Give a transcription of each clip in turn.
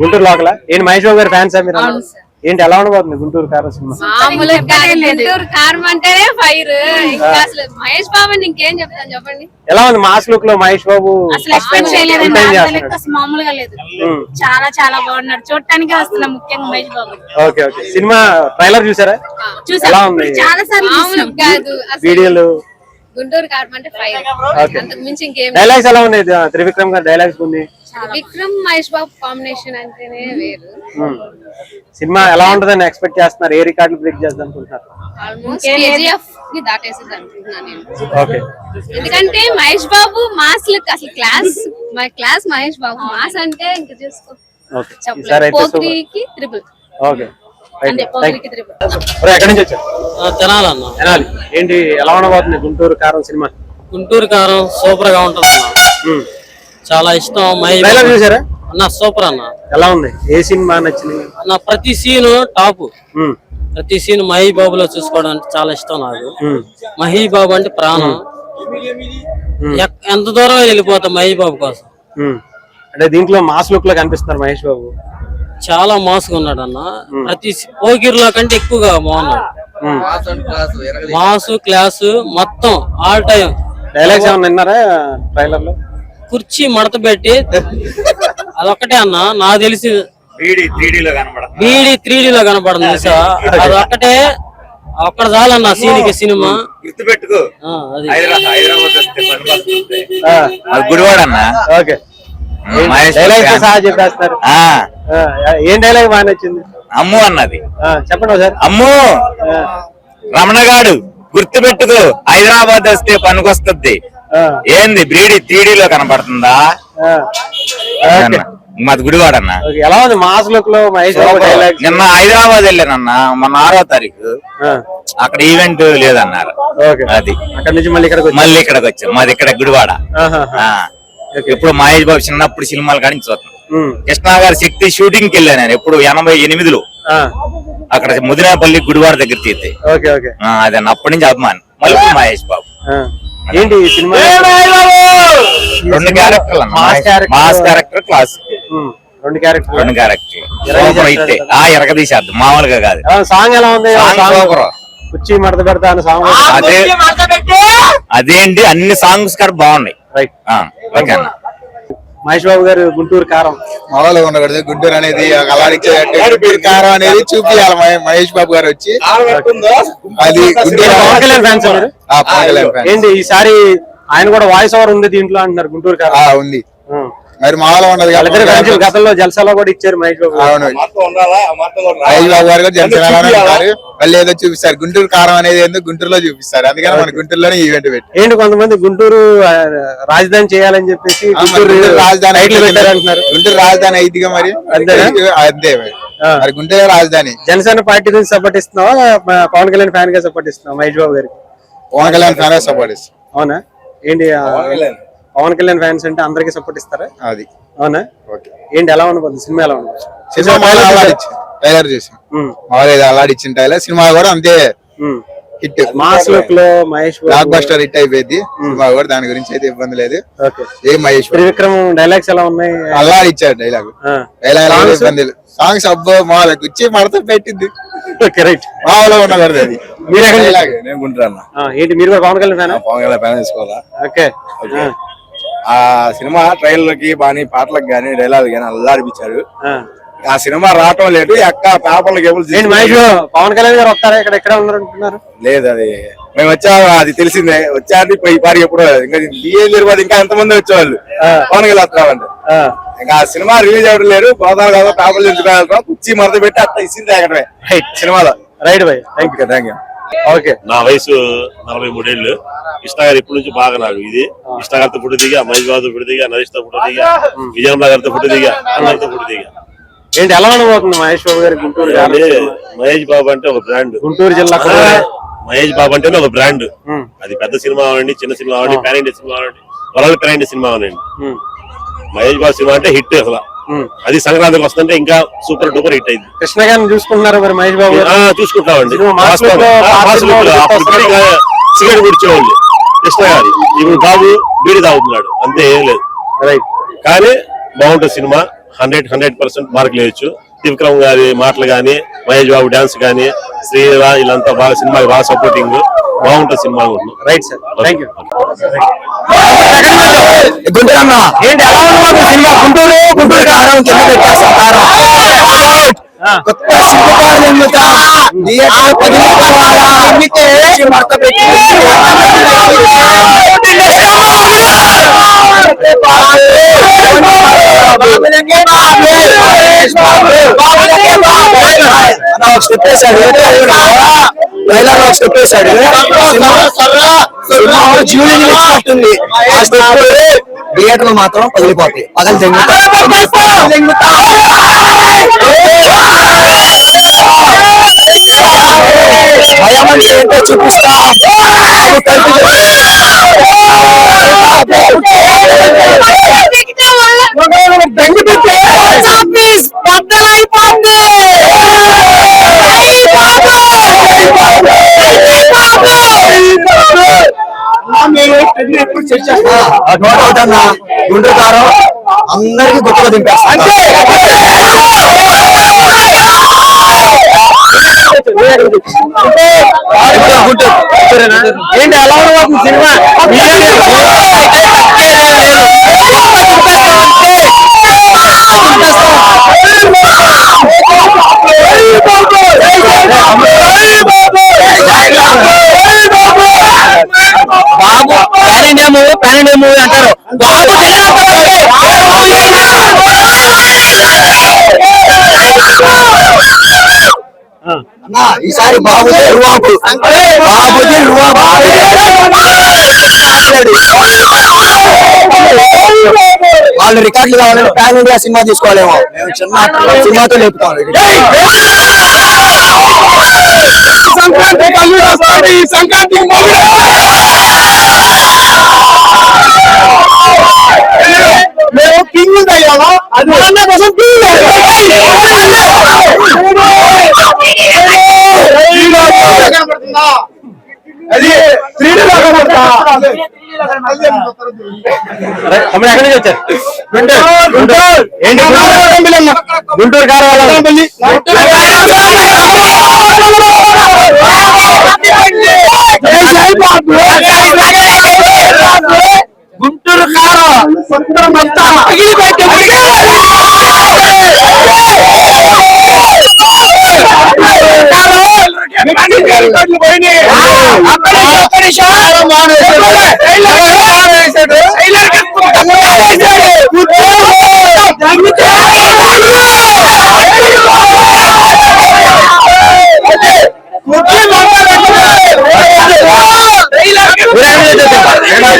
గుంటూరు లోకల ఏంటి మహేష్ బాబు గారి ఫ్యాన్స్ మీరు? ఏంటి ఎలా ఉండబోతుంది గుంటూరు కారం సినిమా? గుంటూరు కారం అంటేనే ఫైర్. అసలు మహేష్ బాబు ఇంకేం చెప్తాను చెప్పండి. ఎలా ఉంది మాస్ లుక్ లో మహేష్ బాబు? మామూలుగా లేదు, చాలా చాలా బాగున్నాడు. చూడటానికి వస్తున్నా ముఖ్యంగా Mahesh Babu. Okay okay. Cinema trailer చూసారా? ఎలా ఉంది? చాలా సార్లు కాదు వీడియోలు. గుంటూరు కారం అంటే ఫైర్, అంతకు మించి ఇంకేం. డైలాగ్స్ ఎలా ఉన్నాయి? త్రివిక్రమ్ గారి డైలాగ్స్ ఉంది. విక్రమ్ మహేష్ బాబు కాంబినేషన్ అంటేనే వేరు. సినిమా ఎలా ఉంటదని ఎక్స్పెక్ట్ చేస్తున్నారు? ఏ రికార్డులు బ్రేక్ చేద్దాం అనుకుంటున్నారు? ఆల్మోస్ట్ కేజీఎఫ్ ని దాటేసేది అనుకుంటున్నాను నేను. ఎందుకంటే మహేష్ బాబు మాస్ లుక్ అసలు క్లాస్ మహేష్ బాబు మాస్ అంటే ఇంకా చూసుకో. పోకిరికి త్రిబుల్. ఓకే. ఎక్కడి నుంచి వచ్చారు? తెనాలి. ఏంటి ఎలా ఉండబోతుంది గుంటూరు కారం సినిమా? గుంటూరు కారం సూపర్ గా ఉంటుంది అన్న, చాలా ఇష్టం. ట్రైలర్ చూసారా అన్న? సూపర్ అన్న. ఎలా ఉంది? ఏ సినిమా నచ్చింది అన్న? ప్రతి సీన్ టాప్, ప్రతి సీన్ మహేష్ బాబులో చూసుకోవడానికి చాలా ఇష్టం నాకు. మహేష్ బాబు అంటే ప్రాణం. ఎంత దూరం వెళ్ళిపోతాం మహేష్ బాబు కోసం. అంటే దీంట్లో మాస్ లుక్ లో కనిపిస్తున్నారు మహేష్ బాబు. చాలా మాస్గా ఉన్నాడు అన్న. ప్రతి పోకిర్లో కంటే ఎక్కువగా బాగున్నాడు. మాసు క్లాసు మొత్తం ఆల్ టైం. డైలాగ్స్ ఏమన్నా విన్నారా ట్రైలర్ లో? కుర్చీ మడత పెట్టి అదొక్కటే అన్న నాకు తెలిసి బీడీ 3D లో కనపడుతుంది సార్. అదొక్కటే అక్కడ చాలన్న సీనికి సినిమా గుర్తుపెట్టుకో. గుడివాడ అన్న. ఓకే. డైలాగ్స్ సహా చెప్పేస్తారు. ఏం డైలాగ్ బాగా నచ్చింది? అమ్ము అన్నది. చెప్పండి సార్. అమ్ము రమణగాడు గుర్తుపెట్టుకో, హైదరాబాద్ వస్తే పనికొస్తుంది. ఏంది బ్రీడీ 3D లో కనపడుతుందా? మాది గుడివాడ అన్న. ఎలా ఉంది మాస్ లుక్ లో మహేష్ బాబు డైలాగ్? నిన్న హైదరాబాద్ వెళ్ళానన్న, మొన్న 6వ తారీఖు. అక్కడ ఈవెంట్ లేదన్నారు. అది అక్కడ నుంచి మళ్ళీ ఇక్కడికి వచ్చాం. మాది ఇక్కడ గుడివాడ. ఇప్పుడు మహేష్ బాబు చిన్నప్పుడు సినిమాలు కానీ చూస్తాం. కృష్ణా గారి శక్తి షూటింగ్ కి వెళ్ళాను నేను ఎప్పుడు 88లో. అక్కడ ముదినేపల్లి గుడివాడ దగ్గర తీస్తే అదే అప్పటి నుంచి అభిమానం. మళ్ళీ మహేష్ బాబు ఏంటి సినిమా? 2 క్యారెక్టర్లు, మాస్ క్యారెక్టర్, క్లాస్ 2 క్యారెక్టర్లు అయితే ఎరగదీసేద్దాం, మామూలుగా కాదు. సాంగ్ ఎలా ఉంది? కుర్చీ మడత పెడతా అన్న సాంగ్. అదేంటి అన్ని సాంగ్స్ కూడా బాగున్నాయి. రైట్. ఓకే అన్న. మహేష్ బాబు గారు గుంటూరు కారం మామూలుగా ఉండకూడదు. గుంటూరు అనేది గుంటూరు కారం అనేది చూపియాలి మహేష్ బాబు గారు వచ్చి. అది ఏంటి ఈసారి ఆయన కూడా వాయిస్ ఓవర్ ఉంది దీంట్లో అంటున్నారు గుంటూరు కారం ఉంది. మరి మామూలుగా ఉండదు. గతంలో జల్సాలో కూడా ఇచ్చారు మహేష్ బాబు. అవును, మహేష్ బాబు గారు కూడా జనసేనలోనే ఉంటారు. మళ్ళీ ఏదో చూపిస్తారు గుంటూరు కారం అనేది ఎందుకు గుంటూరులో చూపిస్తారు. అందుకని మన గుంటూరులోనే ఈవెంట్ పెట్టి ఏంటి కొంతమంది గుంటూరు రాజధాని చేయాలని చెప్పేసి రాజధాని అంటున్నారు. గుంటూరు రాజధాని అయిద్దిగా మరి అంతే. మరి గుంటూరు రాజధాని. జనసేన పార్టీ నుంచి సపోర్ట్ ఇస్తున్నావా పవన్ కళ్యాణ్ ఫ్యాన్ గా సపోర్ట్ ఇస్తున్నావా మహేష్ బాబు గారికి? పవన్ కళ్యాణ్ ఫ్యాన్ గా సపోర్ట్ ఇస్తాం. అవునా? ఏంటి పవన్ కళ్యాణ్ ఫ్యాన్స్ అంటే అందరికి సపోర్ట్ ఇస్తారా? అది అవునా? ఏంటి ఎలా ఉండబోతుంది సినిమా? ఎలా ఉంది సినిమా? ట్రైలర్ చూసాం, అలాడిచ్చిన ట్రైలర్. సినిమా కూడా అంతే హిట్. మాస్ లుక్ లో మహేష్ బ్లాక్ బస్టర్ హిట్ అయిపోయింది సినిమా కూడా. దాని గురించి అయితే ఇబ్బంది లేదు. ఏ మహేష్ త్రివిక్రమ్ డైలాగ్స్ ఎలా ఉన్నాయి? అల్లాడిచ్చాడు డైలాగ్ ఇబ్బంది లేదు. సాంగ్స్ అబ్బో మామూలు కుర్చీ మడత పెట్టింది. మామూలుగా ఉండకూడదు అది. నేను గుంటున్నా. ఏంటి మీరు కూడా పవన్ కళ్యాణ్ ఫ్యాన్? పవన్ కళ్యాణ్ ఫ్యాన్ తీసుకోవాలా? ఓకే. ఆ సినిమా ట్రైలర్లకి బాని పాటలకు గానీ డైలాగ్ గానీ అల్లాడిపించారు. ఆ సినిమా రావటం లేదు. అక్క పేపర్లు కేబుల్ పవన్ కళ్యాణ్ గారు వస్తారా? ఇక్కడ ఎక్కడ ఉన్నారు? లేదు, అది మేము వచ్చాము, అది తెలిసిందే. వచ్చారు ఈ పారి ఎప్పుడు ఇంకా బిఏ ఇంకా ఎంతమంది వచ్చేవాళ్ళు పవన్ కళ్యాణ్ వస్తున్నామంటే. ఇంకా ఆ సినిమా రిలీజ్ అవ్వడం లేదు. పోతారు కదా పేపర్లు ఎంచుకోగలుగుతాం. కుర్చీ మరద పెట్టి అట్లా ఇచ్చింది ఎక్కడమే సినిమాలో. Right by. Thank you. Okay. నా వయసు 43 ఏళ్ళు. కృష్ణ గారు ఇప్పటి నుంచి బాగా నాకు ఇది కృష్ణ గారితో ఫుడ్ దిగా, మహేష్ బాబుతో ఫుడ్ దిగా, నరేష్ తో ఫుడ్ దిగా, విజయమ్మ గారితో ఫుడ్ దిగా, అందరితో ఫుడ్ దిగా. ఏంటి ఎలా ఉండబోతుంది మహేష్ బాబు గారి గుంటూరు? మహేష్ బాబు అంటే ఒక బ్రాండ్. గుంటూరు జిల్లా మహేష్ బాబు అంటే ఒక బ్రాండ్. అది పెద్ద సినిమా అవ్వండి, చిన్న సినిమా అవ్వండి, పాన్ ఇండియా సినిమా అవ్వండి, వరల్డ్ పాన్ ఇండియా సినిమా అవ్వండి. మహేష్ బాబు సినిమా అంటే హిట్ అసలు. అది సంక్రాంతికి వస్తుంటే ఇంకా సూపర్ డూపర్ హిట్ అయింది. కృష్ణ గారిని చూసుకుంటున్నారు మరి మహేష్ బాబు? చూసుకుంటామండి. సిగరెట్ కూర్చోండి కృష్ణ గారి. ఇప్పుడు బాబు బీడి తాగుతున్నాడు అంతే, ఏం లేదు. రైట్. కానీ బాగుంటుంది సినిమా. 100% మార్కులు వేయచ్చు. త్రివిక్రమ్ గారి మాటలు గానీ, మహేష్ బాబు డాన్స్ గానీ, శ్రీరా వీళ్ళంతా బాగా సినిమాకి బాగా సపోర్టింగ్ బాగుంటుంది cinema. Right sir, thank you. ఏంటి ఎలా ఉంది సినిమా? గుంటూరు కారం కింద పెట్టేస్తాం కారం. కొత్త శిల్పకారులు చెప్పేశాడు, చెప్పేశాడు జీవుని ఇచ్చినట్టుంది. థియేటర్ లో మాత్రం పగిలిపోతాయి, పగలు భయం అంటే ఏంటో చూపిస్తా. గుంటూరు కారం అందరికి గొప్పగా దింపేస్తాం. ఏంటి ఎలా ఉండబోతుంది సినిమా? బాబు పాన్ ఇండియా మూవీ అంటారు. బాబు ఈసారి బాబుజీ వాళ్ళు రికార్డులు కావాలంటే పాన్ ఇండియా సినిమా తీసుకోవాలేమో. మేము చిన్న సినిమాతో లేపుతాం. సంక్రాంతి మేము కింగ్ అయ్యామా? అది కోసం అది తమ్ముడు ఎక్కడి నుంచి వచ్చారు? గుంటూరు కారవాళ్ళ గుంటూరు కారం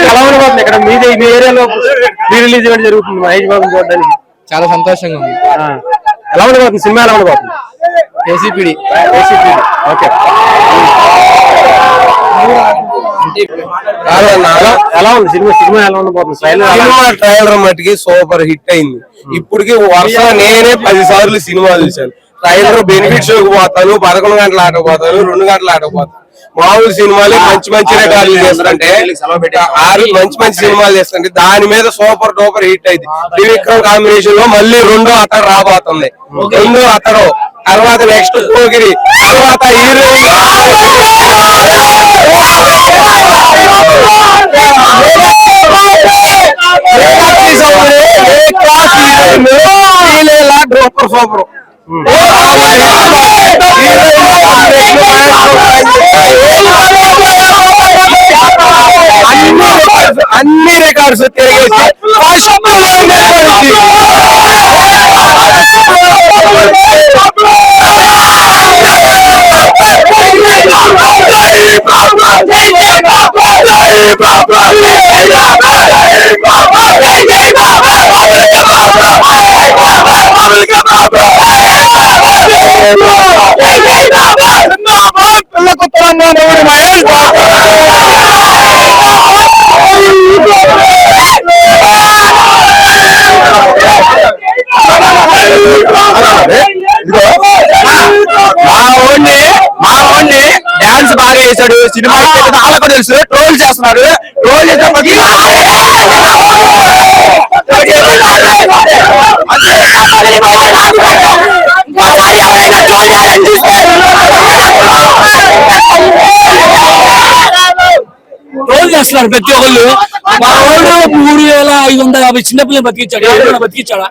ఎలా ఉండబోతుంది ఇక్కడ మీ ఏరియాలో ప్రీ రిలీజ్ ఈవెంట్ జరుగుతుంది మహేష్ బాబు చూడడానికి? చాలా సంతోషంగా ఉంది. ఎలా ఉండబోతుంది సినిమా? ఎలా ఉండబోతుంది? ఏసీపీడీ ఓకే. ఎలా ఉంది సినిమా ఎలా ఉండబోతుంది? సినిమా ట్రైలర్ మట్టికి సూపర్ హిట్ అయింది. ఇప్పటికి వరుసగా నేనే 10 సార్లు సినిమా చూశాను. ట్రైలర్ బెనిఫిట్ షోకి పోతాను, 11 గంటల ఆటకు పోతాను, 2 గంటల ఆటకు పోతాను. మామూలు సినిమాలు మంచి రికార్డులు చేస్తుంటే మంచి సినిమాలు చేస్తుంటే దాని మీద సూపర్ డూపర్ హిట్ అయింది. త్రివిక్రమ్ కాంబినేషన్ లో మళ్ళీ రెండో అతడు రాబోతుంది. రెండో అతడు తర్వాత నెక్స్ట్ పోగిరి తర్వాత హీరోయిన్ సూపర్ అన్ని రికార్డ్స్ తిరిగేసి మా ఓన్లీ డాన్స్ బాగా చేశాడు. సినిమా వాళ్ళకు తెలుసు, ట్రోల్ చేస్తున్నారు. ట్రోల్ చేసే రోజు చేస్తున్నారు ప్రతి ఒక్కళ్ళు. మా వాళ్ళు 3,550 చిన్నపిల్లలు బతికించాడు, ఎవరైనా బతికించాడా?